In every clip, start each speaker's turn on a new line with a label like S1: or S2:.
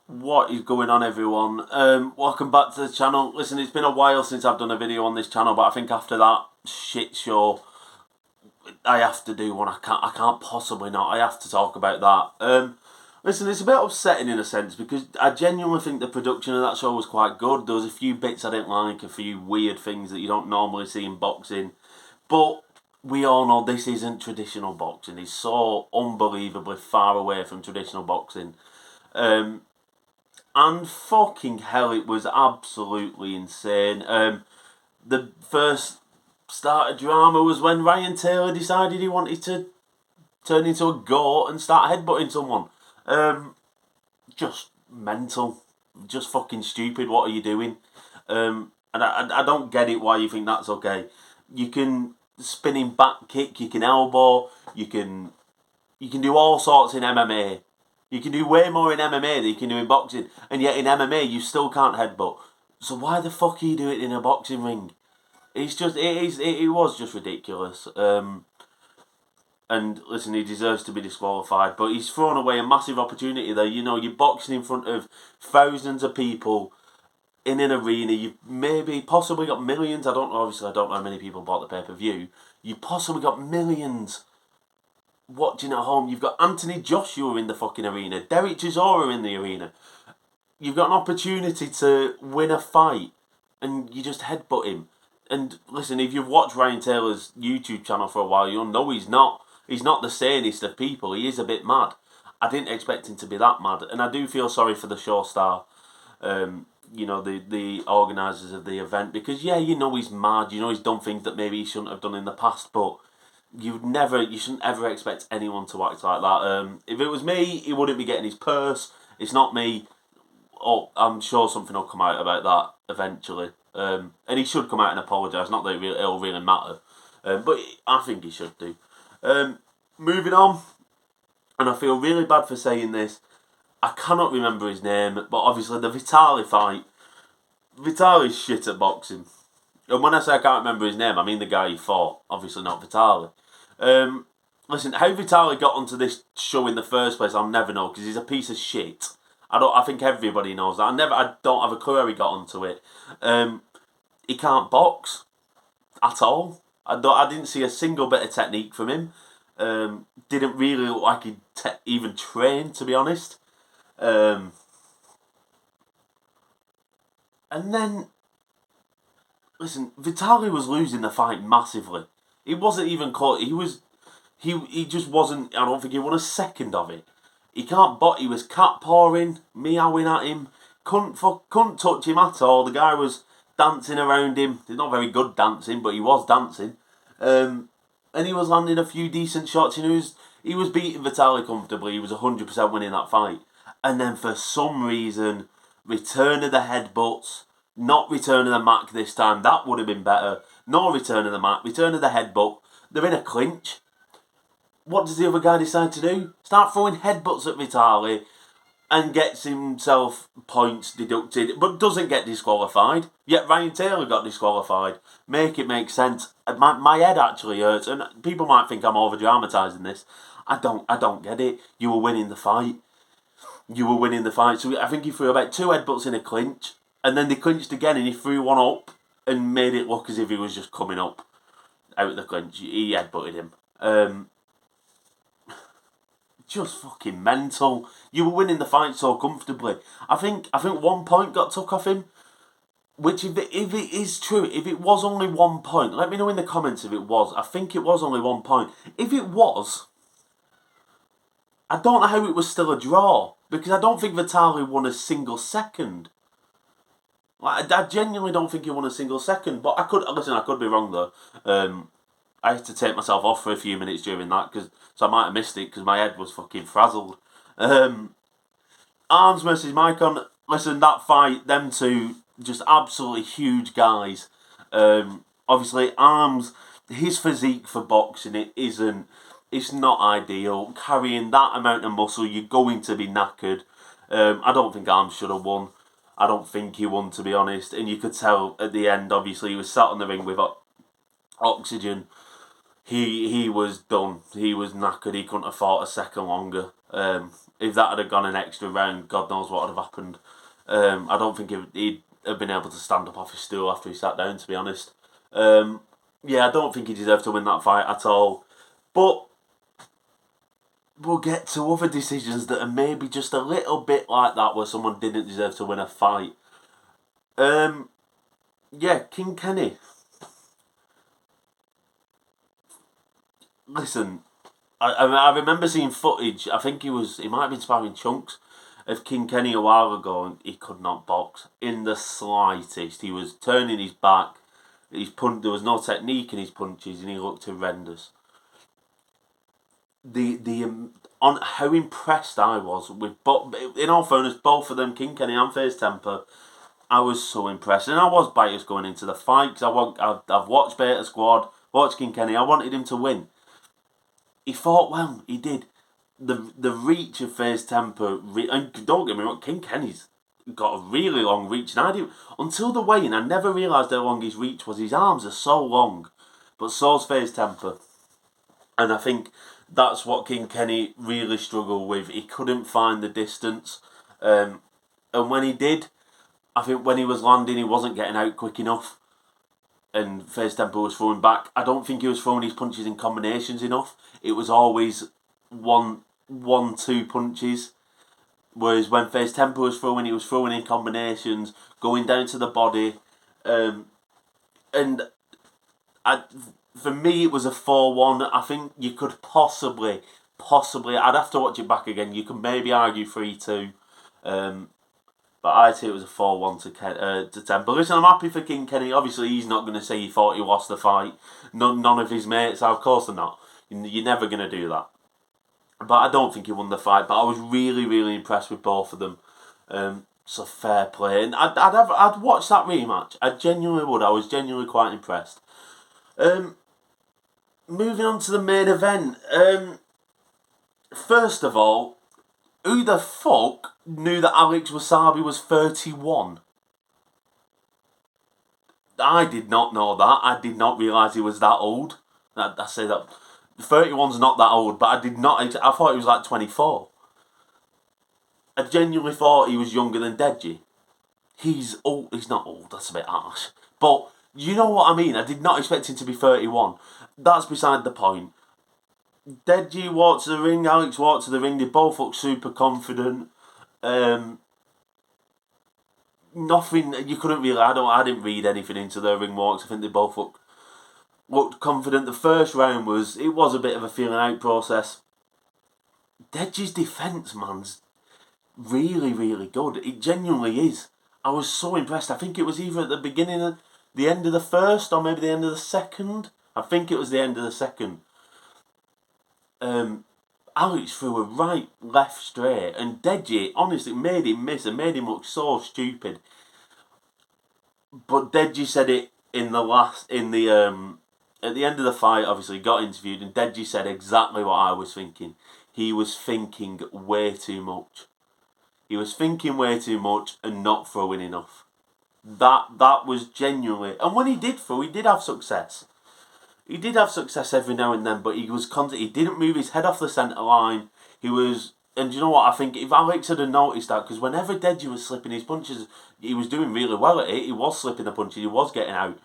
S1: What is going on, everyone? Welcome back to the channel. Listen, it's been a while since I've done a video on this channel, but I think after that shit show, I have to do one. I can't possibly not. I have to talk about that. Listen, it's a bit upsetting in a sense because I genuinely think the production of that show was quite good. There was a few bits I didn't like, a few weird things that you don't normally see in boxing, but we all know this isn't traditional boxing. It's so unbelievably far away from traditional boxing. And fucking hell, it was absolutely insane. The first start of drama was when Ryan Taylor decided he wanted to turn into a goat and start headbutting someone. Just mental. Just fucking stupid. What are you doing? And I don't get it why you think that's okay. You can spinning back kick, you can elbow, you can do all sorts in MMA. You can do way more in MMA than you can do in boxing, and yet in MMA you still can't headbutt. So why the fuck are you doing it in a boxing ring? It was just ridiculous. And listen, he deserves to be disqualified, but he's thrown away a massive opportunity there. You know, you're boxing in front of thousands of people in an arena. You've possibly got millions. I don't know. Obviously, I don't know how many people bought the pay-per-view. You possibly got millions watching at home. You've got Anthony Joshua in the fucking arena, Derek Chisora in the arena. You've got an opportunity to win a fight, and you just headbutt him. And listen, if you've watched Ryan Taylor's YouTube channel for a while, you'll know he's not the sanest of people. He is a bit mad. I didn't expect him to be that mad, and I do feel sorry for the Showstar, the organisers of the event, because yeah, you know he's mad. You know he's done things that maybe he shouldn't have done in the past, but you shouldn't ever expect anyone to act like that. If it was me, he wouldn't be getting his purse. It's not me. Oh, I'm sure something will come out about that eventually. And he should come out and apologise. Not that it'll really matter. But I think he should do. Moving on. And I feel really bad for saying this. I cannot remember his name. But obviously the Vitali fight. Vitali's shit at boxing. And when I say I can't remember his name, I mean the guy he fought. Obviously not Vitali. Listen, how Vitali got onto this show in the first place, I'll never know, because he's a piece of shit. I think everybody knows that. I don't have a clue how he got onto it. He can't box at all. I didn't see a single bit of technique from him. Didn't really look like he'd even trained, to be honest. And then, listen, Vitali was losing the fight massively. It wasn't even close. He just wasn't. I don't think he won a second of it. He can't box. He was cat pawing, meowing at him. Couldn't touch him at all. The guy was dancing around him. He's not very good dancing, but he was dancing. And he was landing a few decent shots. He was beating Vitali comfortably. He was 100% winning that fight. And then for some reason, return of the headbutts. Not return of the Mac this time. That would have been better. No return of the Mac. Return of the headbutt. They're in a clinch. What does the other guy decide to do? Start throwing headbutts at Vitali and gets himself points deducted, but doesn't get disqualified. Yet Ryan Taylor got disqualified. Make it make sense. My head actually hurts, and people might think I'm over dramatising this. I don't get it. You were winning the fight. So I think he threw about 2 headbutts in a clinch, and then they clinched again, and he threw one up and made it look as if he was just coming up out of the clinch. He headbutted him. Just fucking mental. You were winning the fight so comfortably. I think 1 point got took off him. Which, if it is true, if it was only 1 point, let me know in the comments if it was. I think it was only 1 point. If it was, I don't know how it was still a draw, because I don't think Vitali won a single second. Like, I genuinely don't think he won a single second. But I could be wrong though. I had to take myself off for a few minutes during that, so I might have missed it because my head was fucking frazzled. Arms versus Maicon. Listen, that fight, them two, just absolutely huge guys. Obviously, Arms, his physique for boxing, it's not ideal. Carrying that amount of muscle, you're going to be knackered. I don't think Arms should have won. I don't think he won, to be honest. And you could tell at the end, obviously, he was sat on the ring with oxygen. He was done. He was knackered. He couldn't have fought a second longer. if that had gone an extra round, God knows what would have happened. I don't think he'd have been able to stand up off his stool after he sat down, to be honest. Yeah, I don't think he deserved to win that fight at all. But we'll get to other decisions that are maybe just a little bit like that, where someone didn't deserve to win a fight. Yeah, King Kenny. Listen, I remember seeing footage. I think he might have been sparring chunks of King Kenny a while ago, and he could not box in the slightest. He was turning his back. There was no technique in his punches, and he looked horrendous. On how impressed I was with both. In all fairness, both of them, King Kenny and Face Temper, I was so impressed, and I was biased going into the fight because I've watched Beta Squad, watched King Kenny. I wanted him to win. He fought well. He did. The reach of Face Temper, and don't get me wrong, King Kenny's got a really long reach, and I didn't until the weigh-in. I never realised how long his reach was. His arms are so long, but so's Face Temper, and I think that's what King Kenny really struggled with. He couldn't find the distance, and when he did, I think when he was landing, he wasn't getting out quick enough, and Face Temper was throwing back. I don't think he was throwing his punches in combinations enough. It was always one, two punches. Whereas when Face Temper was throwing, he was throwing in combinations, going down to the body. And for me, it was a 4-1. I think you could possibly, I'd have to watch it back again. You can maybe argue 3-2. But I'd say it was a 4-1 to 10. But listen, I'm happy for King Kenny. Obviously, he's not going to say he thought he lost the fight. None of his mates are. Of course they're not. You're never going to do that. But I don't think he won the fight. But I was really, really impressed with both of them. So fair play. And I'd watch that rematch. I genuinely would. I was genuinely quite impressed. Moving on to the main event. First of all, who the fuck knew that Alex Wasabi was 31? I did not know that. I did not realise he was that old. I say that 31's not that old, but I thought he was like 24. I genuinely thought he was younger than Deji. He's old. He's not old. That's a bit harsh. But you know what I mean. I did not expect him to be 31. That's beside the point. Deji walked to the ring, Alex walked to the ring, they both looked super confident. Nothing, you couldn't really, I didn't read anything into their ring walks. I think they both looked confident. The first round was a bit of a feeling out process. Deji's defence, man's really, really good. It genuinely is. I was so impressed. I think it was either at the end of the first, or maybe the end of the second. I think it was the end of the second. Alex threw a right, left, straight, and Deji honestly made him miss and made him look so stupid. But Deji said it at the end of the fight. Obviously, got interviewed, and Deji said exactly what I was thinking. He was thinking way too much. He was thinking way too much and not throwing enough. That was genuinely, and when he did throw, he did have success. He did have success every now and then, but he didn't move his head off the centre line. And you know what? I think if Alex had noticed that, because whenever Deji was slipping his punches, he was doing really well at it. He was slipping the punches, he was getting out.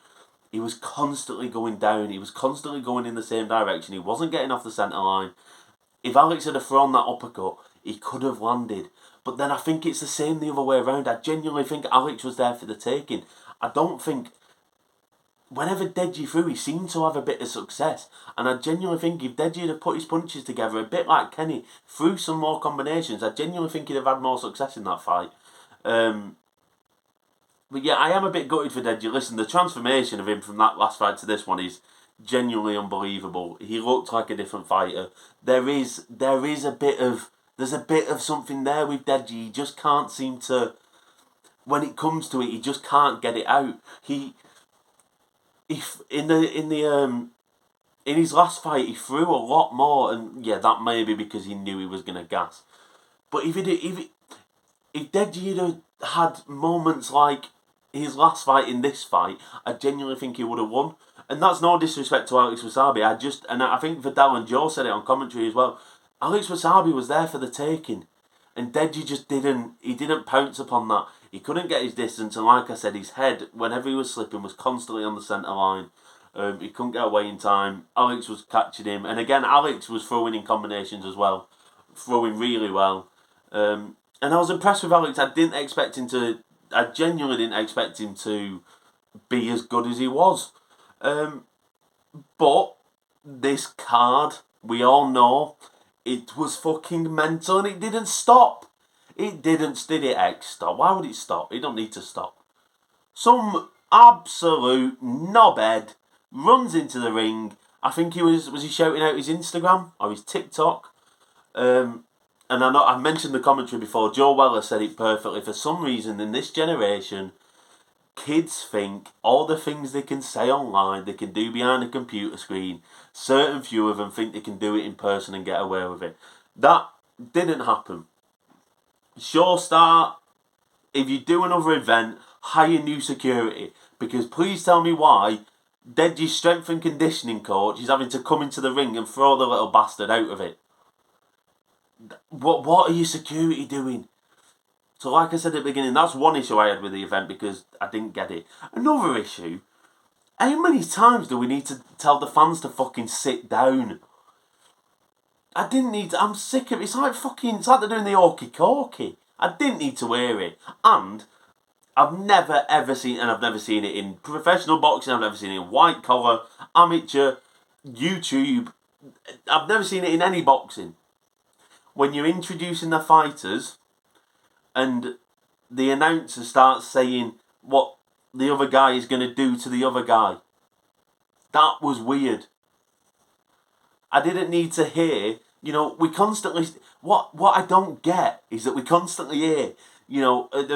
S1: He was constantly going down. He was constantly going in the same direction. He wasn't getting off the centre line. If Alex had thrown that uppercut, he could have landed. But then I think it's the same the other way around. I genuinely think Alex was there for the taking. I don't think... Whenever Deji threw, he seemed to have a bit of success. And I genuinely think if Deji had put his punches together, a bit like Kenny, threw some more combinations, I genuinely think he'd have had more success in that fight. But yeah, I am a bit gutted for Deji. Listen, the transformation of him from that last fight to this one is genuinely unbelievable. He looked like a different fighter. There's a bit of something there with Deji. He just can't seem to... When it comes to it, he just can't get it out. In his last fight, he threw a lot more, and yeah, that may be because he knew he was going to gas. But if Deji had had moments like his last fight in this fight, I genuinely think he would have won. And that's no disrespect to Alex Wasabi. I think Vidal and Joe said it on commentary as well. Alex Wasabi was there for the taking. And Deji just didn't pounce upon that. He couldn't get his distance, and like I said, his head, whenever he was slipping, was constantly on the centre line. He couldn't get away in time. Alex was catching him, and again, Alex was throwing in combinations as well, throwing really well. And I was impressed with Alex. I genuinely didn't expect him to be as good as he was. But this card, we all know, it was fucking mental, and it didn't stop. Did it X stop? Why would it stop? It don't need to stop. Some absolute knobhead runs into the ring. I think was he shouting out his Instagram or his TikTok? And I know I mentioned the commentary before. Joe Weller said it perfectly. For some reason, in this generation, kids think all the things they can say online, they can do behind a computer screen. Certain few of them think they can do it in person and get away with it. That didn't happen. Showstar, if you do another event, hire new security. Because please tell me why Deji's strength and conditioning coach is having to come into the ring and throw the little bastard out of it. What are your security doing? So like I said at the beginning, that's one issue I had with the event because I didn't get it. Another issue, how many times do we need to tell the fans to fucking sit down? I'm sick of it. It's like they're doing the orky corky. I didn't need to wear it. And I've never ever seen it in professional boxing, I've never seen it in white collar, amateur, YouTube. I've never seen it in any boxing. When you're introducing the fighters and the announcer starts saying what the other guy is going to do to the other guy. That was weird. I didn't need to hear, we constantly... What I don't get is that we constantly hear, at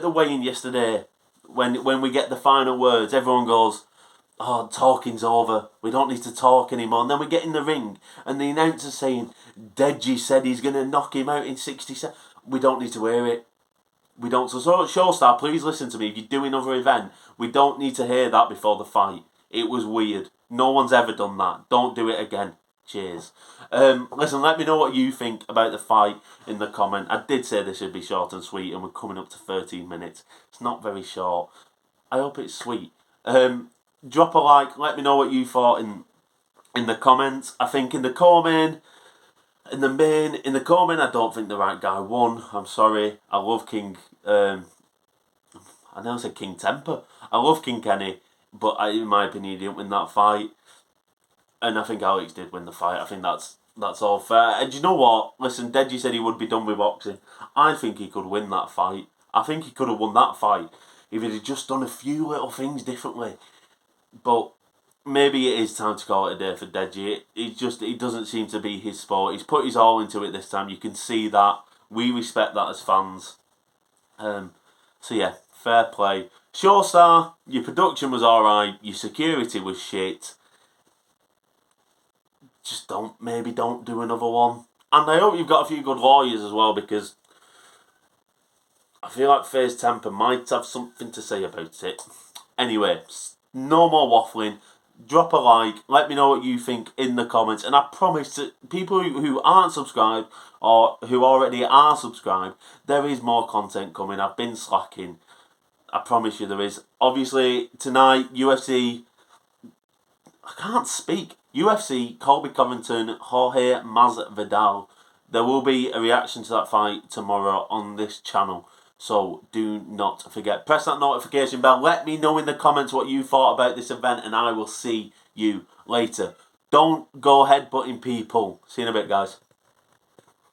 S1: the weigh-in yesterday, when we get the final words, everyone goes, oh, talking's over, we don't need to talk anymore. And then we get in the ring, and the announcer's saying, Deji said he's going to knock him out in 60 seconds. We don't need to hear it. We don't. So Showstar, please listen to me. If you do another event, we don't need to hear that before the fight. It was weird. No one's ever done that. Don't do it again. Cheers. Listen, let me know what you think about the fight in the comment. I did say this should be short and sweet, and we're coming up to 13 minutes. It's not very short. I hope it's sweet. Drop a like. Let me know what you thought in the comments. I think in the co-main, I don't think the right guy won. I'm sorry. I love King. I never said King Temper. I love King Kenny, but in my opinion, he didn't win that fight. And I think Alex did win the fight. I think that's all fair. And you know what? Listen, Deji said he would be done with boxing. I think he could win that fight. I think he could have won that fight if he'd just done a few little things differently. But maybe it is time to call it a day for Deji. It doesn't seem to be his sport. He's put his all into it this time. You can see that. We respect that as fans. So yeah, fair play. Showstar, your production was alright. Your security was shit. Just don't do another one. And I hope you've got a few good lawyers as well, because I feel like FaZe Temper might have something to say about it. Anyway, no more waffling. Drop a like. Let me know what you think in the comments. And I promise that people who aren't subscribed or who already are subscribed, there is more content coming. I've been slacking. I promise you there is. Obviously, tonight, UFC... I can't speak. UFC, Colby Covington, Jorge Masvidal. There will be a reaction to that fight tomorrow on this channel. So do not forget. Press that notification bell. Let me know in the comments what you thought about this event, and I will see you later. Don't go headbutting people. See you in a bit, guys.